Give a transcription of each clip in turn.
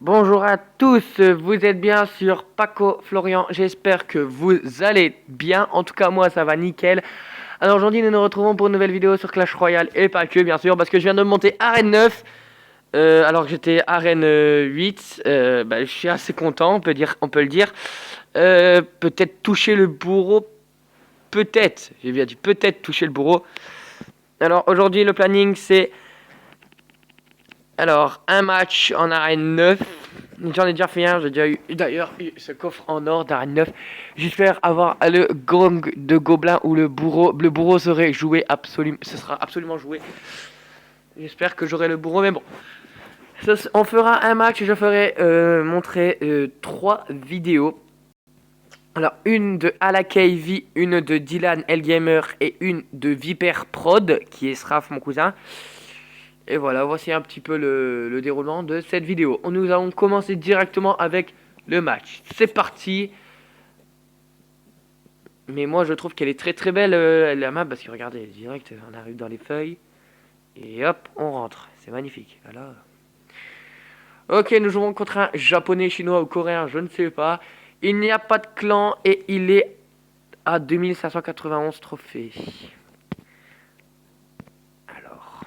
Bonjour à tous, vous êtes bien sur Paco Florian, j'espère que vous allez bien, en tout cas moi ça va nickel. Alors aujourd'hui nous nous retrouvons pour une nouvelle vidéo sur Clash Royale et pas que bien sûr parce que je viens de monter Arène 9 alors que j'étais Arène 8, je suis assez content on peut le dire. Peut-être toucher le bourreau, peut-être, j'ai bien dit peut-être toucher le bourreau. Alors aujourd'hui le planning c'est un match en arène 9. J'en ai déjà fait un, j'ai déjà eu d'ailleurs ce coffre en or d'arène 9. J'espère avoir le gong de gobelin ou le bourreau. Le bourreau serait joué absolument. Ce sera absolument joué. J'espère que j'aurai le bourreau, mais bon. On fera un match et je ferai montrer 3 vidéos. Alors, une de Alakv, une de Dylan Elgamer et une de Viper Prod, qui est Sraf, mon cousin. Et voilà, voici un petit peu le déroulement de cette vidéo. Nous allons commencer directement avec le match. C'est parti. Mais moi je trouve qu'elle est très très belle la map parce que regardez, direct on arrive dans les feuilles. Et hop, on rentre. C'est magnifique. Voilà. Ok, nous jouons contre un japonais, chinois ou coréen, je ne sais pas. Il n'y a pas de clan et il est à 2591 trophées. Alors.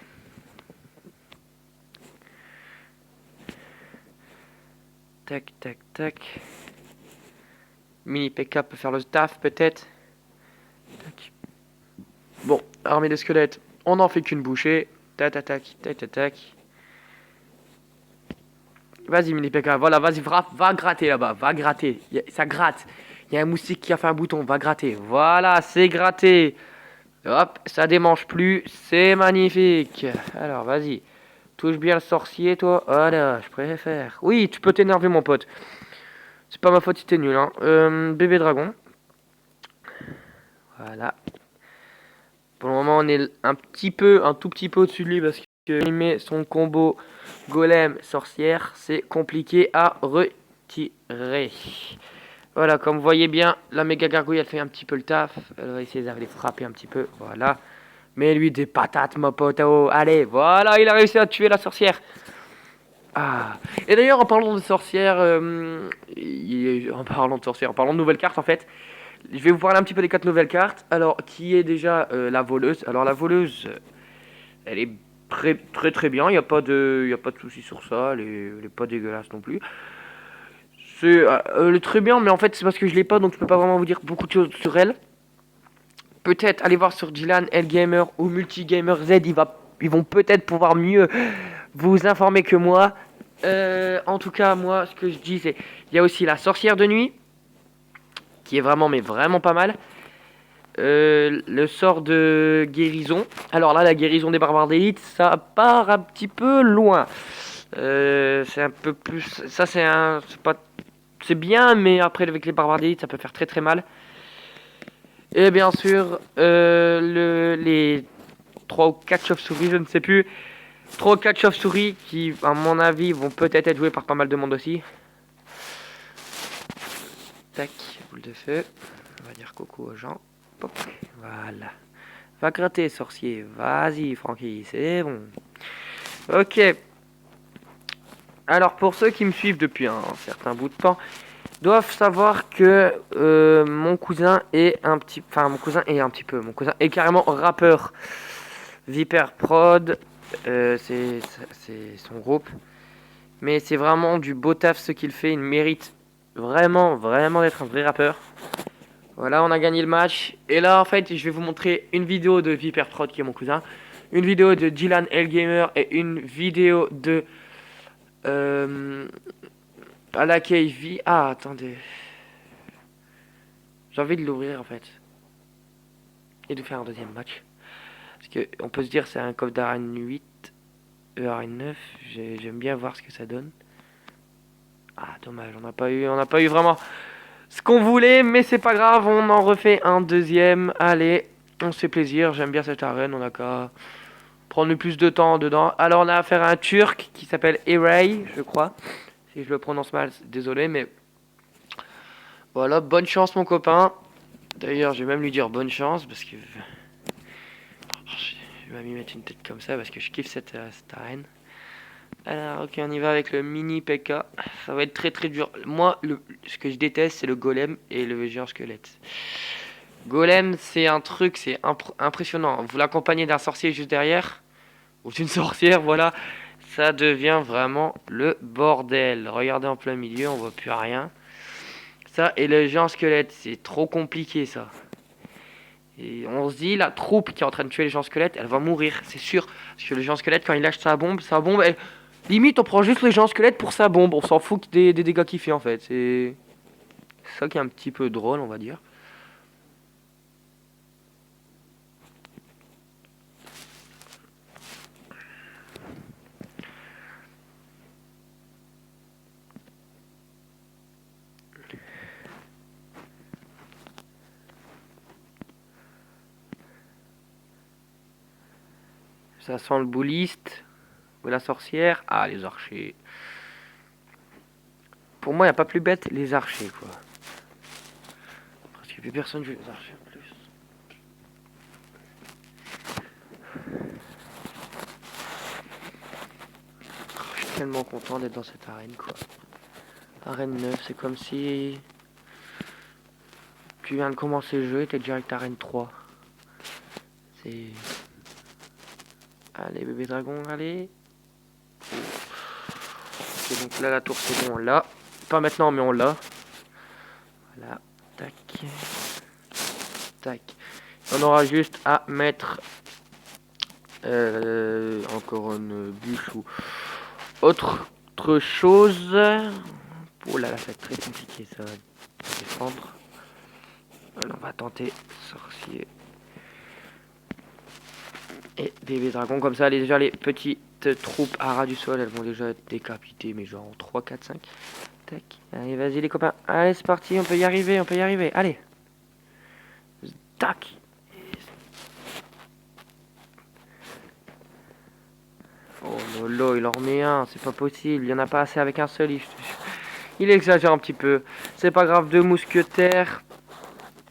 Tac, tac, tac. Mini PK peut faire le taf peut-être. Tac. Bon, armée de squelettes, on n'en fait qu'une bouchée. Tac, tac, tac, tac, tac, tac. Vas-y, mini PK, voilà, vas-y, va gratter là-bas, va gratter. Ça gratte. Il y a un moustique qui a fait un bouton, va gratter. Voilà, c'est gratté. Hop, ça démange plus, c'est magnifique. Alors, vas-y. Touche bien le sorcier, toi. Voilà, je préfère. Oui, tu peux t'énerver, mon pote. C'est pas ma faute si t'es nul, hein. Bébé dragon. Voilà. Pour le moment, on est un tout petit peu au-dessus de lui parce qu'il met son combo golem sorcière. C'est compliqué à retirer. Voilà, comme vous voyez bien, la méga gargouille, elle fait un petit peu le taf. Elle va essayer d'aller frapper un petit peu. Voilà. Mais lui, des patates, mon poteau. Allez, voilà, il a réussi à tuer la sorcière. Ah. Et d'ailleurs, en parlant de sorcière, en parlant de nouvelles cartes, en fait, je vais vous parler un petit peu des 4 nouvelles cartes. Alors, qui est déjà la voleuse. Alors, la voleuse, elle est très très très bien. Il y a pas de souci sur ça. Elle est pas dégueulasse non plus. Elle est très bien, mais en fait, c'est parce que je l'ai pas, donc je peux pas vraiment vous dire beaucoup de choses sur elle. Peut-être aller voir sur Dylan Elgamer ou Multigamer Z. Ils vont peut-être pouvoir mieux vous informer que moi. En tout cas, moi, ce que je dis, c'est il y a aussi la sorcière de nuit, qui est vraiment, mais vraiment pas mal. Le sort de guérison. Alors là, la guérison des barbares d'élite, ça part un petit peu loin. C'est un peu plus. Ça, c'est pas. C'est bien, mais après, avec les barbares d'élite, ça peut faire très très mal. Et bien sûr, les 3 ou 4 chauves-souris, je ne sais plus. 3 ou 4 chauves-souris qui, à mon avis, vont peut-être être joués par pas mal de monde aussi. Tac, boule de feu. On va dire coucou aux gens. Pop. Voilà. Va gratter, sorcier. Vas-y, Francky, c'est bon. Ok. Alors, pour ceux qui me suivent depuis un certain bout de temps, doivent savoir que mon cousin est un petit... Enfin, mon cousin est un petit peu... Mon cousin est carrément rappeur. Viper Prod, c'est son groupe. Mais c'est vraiment du beau taf ce qu'il fait. Il mérite vraiment, vraiment d'être un vrai rappeur. Voilà, on a gagné le match. Et là, en fait, je vais vous montrer une vidéo de Viper Prod, qui est mon cousin. Une vidéo de Dylan Elgamer et une vidéo de... à la KV. Ah, attendez. J'ai envie de l'ouvrir, en fait. Et de faire un deuxième match. Parce que on peut se dire c'est un coffre d'arène 8, arène 9. J'aime bien voir ce que ça donne. Ah, dommage, on n'a pas eu vraiment ce qu'on voulait, mais c'est pas grave, on en refait un deuxième. Allez, on se fait plaisir, j'aime bien cette arène, on a qu'à prendre le plus de temps dedans. Alors on a affaire à un turc qui s'appelle Eray, je crois. Si je le prononce mal, désolé, mais voilà, bonne chance mon copain. D'ailleurs, je vais même lui dire bonne chance parce que je vais même lui mettre une tête comme ça parce que je kiffe cette arène. Alors, ok, on y va avec le mini P.K. Ça va être très très dur. Moi, ce que je déteste, c'est le golem et le géant squelette. Golem, c'est un truc, c'est impressionnant. Vous l'accompagnez d'un sorcier juste derrière, ou d'une sorcière, voilà. Ça devient vraiment le bordel. Regardez en plein milieu, on voit plus rien. Ça, et le géant squelette, c'est trop compliqué ça. Et on se dit, la troupe qui est en train de tuer les gens squelettes, elle va mourir, c'est sûr. Parce que le géant squelette, quand il lâche sa bombe, limite on prend juste le géant squelette pour sa bombe. On s'en fout des dégâts qu'il fait en fait. C'est ça qui est un petit peu drôle, on va dire. Ça sent le bouliste. Ou la sorcière. Ah, les archers. Pour moi, il n'y a pas plus bête, les archers, quoi. Parce qu'il n'y a plus personne qui veut les archers en plus. Je suis tellement content d'être dans cette arène, quoi. Arène 9, c'est comme si tu viens de commencer le jeu et t'es direct arène 3. C'est... Allez, bébé dragon, allez. Ok, donc là, la tour, c'est bon, on l'a. Pas maintenant, mais on l'a. Voilà, tac. Tac. On aura juste à mettre encore une bûche ou autre chose. Oh là là, ça va être très compliqué ça va défendre. Alors, on va tenter sorcier et bébé dragon. Comme ça, déjà les petites troupes à ras du sol, elles vont déjà être décapitées, mais genre 3, 4, 5. Tac. Allez, vas-y les copains. Allez, c'est parti, on peut y arriver, on peut y arriver. Allez. Tac. Oh lolo, il en remet un, c'est pas possible, il y en a pas assez avec un seul. Il exagère un petit peu. C'est pas grave, 2 mousquetaires.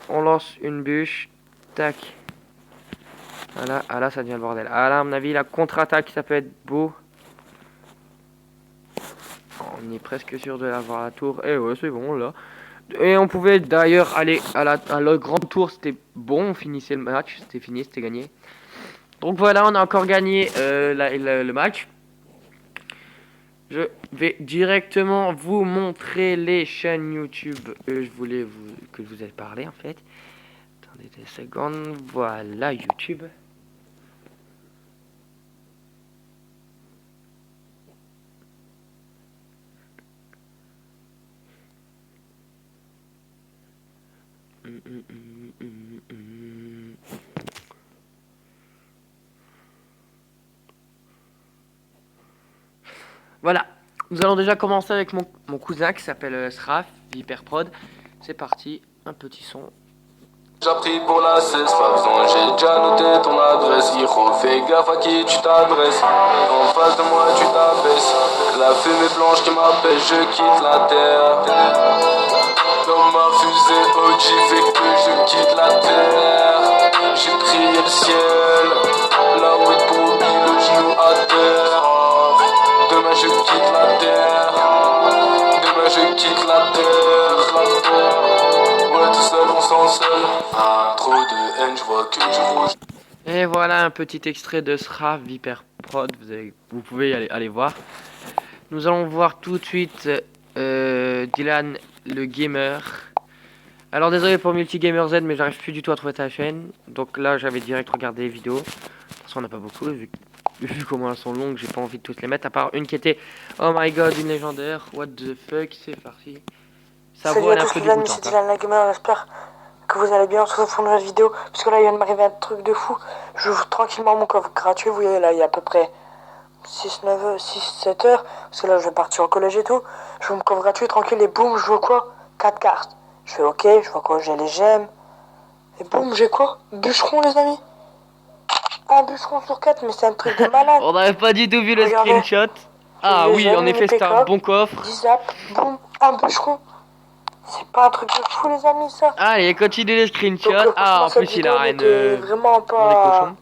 On lance une bûche. Tac. Voilà, ah là ça devient le bordel. Ah là, à mon avis, la contre-attaque, ça peut être beau. On est presque sûr de l'avoir à la tour. Et ouais, c'est bon là. Et on pouvait d'ailleurs aller à la grande tour, c'était bon, on finissait le match, c'était fini, c'était gagné. Donc voilà, on a encore gagné le match. Je vais directement vous montrer les chaînes YouTube que je vous ai parlé en fait. Attendez 2 secondes, voilà YouTube. Voilà, nous allons déjà commencer avec mon cousin qui s'appelle Sraf, Viper Prod. C'est parti, un petit son. J'ai pris pour la cesse, pas besoin, j'ai déjà noté ton adresse. Hiro, fais gaffe à qui tu t'adresses. En face de moi, tu t'abaisses. La fumée blanche qui m'appelle, je quitte la terre. Dans ma fusée OG, fait que je quitte la terre. J'ai prié le ciel, la weed pour le genou à terre. Demain, je quitte la terre. Demain, je quitte la terre. Ouais, tout seul, on s'en seul. Trop de haine, je vois que du rouge. Et voilà un petit extrait de Sraf, Viper Prod, vous pouvez aller voir. Nous allons voir tout de suite Dylan le gamer. Alors désolé pour Multigamer Z, mais j'arrive plus du tout à trouver ta chaîne. Donc là j'avais direct regardé les vidéos. De toute façon on n'a pas beaucoup, vu comment elles sont longues, j'ai pas envie de toutes les mettre. À part une qui était oh my god, une légendaire, what the fuck, c'est parti. Sa voix elle est un peu dégoûtante. C'est Dylan la gamer, j'espère que vous allez bien. On se retrouve pour une nouvelle vidéo. Parce que là il vient de m'arriver un truc de fou. J'ouvre tranquillement mon coffre gratuit. Vous voyez là il y a à peu près 6-7 heures. Parce que là je vais partir au collège et tout. Je vois mon coffre gratuit tranquille et boum, je vois quoi 4 cartes. Je fais ok, je vois quoi, j'ai les gemmes. Et boum, j'ai quoi bûcheron les amis. Un bûcheron sur 4, mais c'est un truc de malade. On n'avait pas du tout vu le Regardez. screenshot. Ah oui, en effet c'était un bon coffre. 10 zap, boum, un bûcheron. C'est pas un truc de fou les amis ça. Allez, continue les screenshots. Ah, en plus il a rien vraiment pas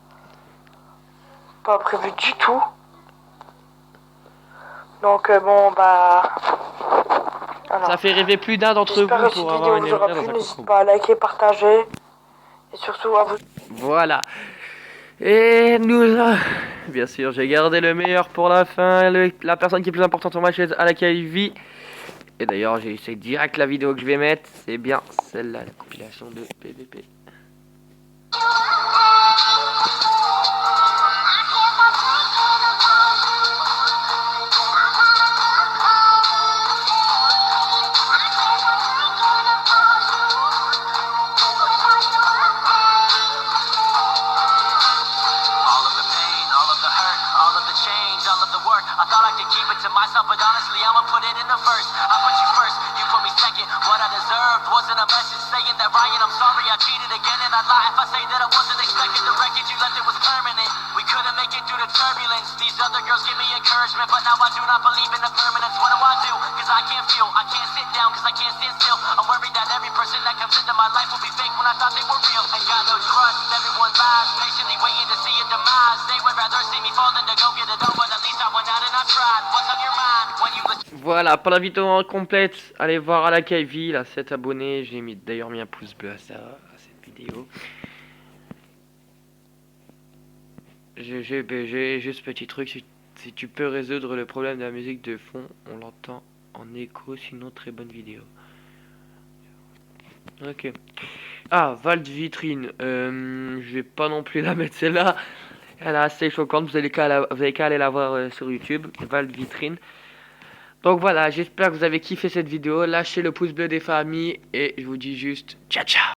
prévu du tout. Donc bon bah... Alors, Ça fait rêver plus d'un d'entre j'espère que vous cette pour avoir vidéo une vous aura éolienne plu. dans un N'hésitez coco. pas à liker, partager. Et surtout à vous... Voilà. Et nous, bien sûr, j'ai gardé le meilleur pour la fin. La personne qui est plus importante sur ma chaise à laquelle il vit. Et d'ailleurs, j'ai essayé direct la vidéo que je vais mettre. C'est bien celle-là, la compilation de PVP. I thought I could keep it to myself, but honestly, I'ma put it in the verse. I put you first, you put me second. What I deserved wasn't a message saying that, Ryan, I'm sorry, I cheated again, and I'd lie if I say that I wasn't expecting the wreckage you left, it was permanent. We couldn't make it through the turbulence. These other girls give me encouragement, but now I do not believe in the permanence. What do I do? Cause I can't feel, I can't sit down, cause I can't stand still. I'm worried that every person that comes into my life will be fake when I thought they were real. Ain't got no trust, everyone lies, patiently waiting to see a demise. They would rather see me fall than to go get it over, but at least I went out and I tried. What's on your mind when you listen? Voilà, pour la vidéo complète, allez voir à la KV, là, 7 abonnés. J'ai d'ailleurs mis un pouce bleu à ça, à cette vidéo. J'ai juste petit truc, si tu peux résoudre le problème de la musique de fond, on l'entend en écho, sinon très bonne vidéo. Ok. Ah, Valte Vitrine, je vais pas non plus la mettre celle-là. Elle est assez choquante, vous avez qu'à aller la voir sur YouTube, Valte Vitrine. Donc voilà, j'espère que vous avez kiffé cette vidéo. Lâchez le pouce bleu des familles et je vous dis juste ciao ciao.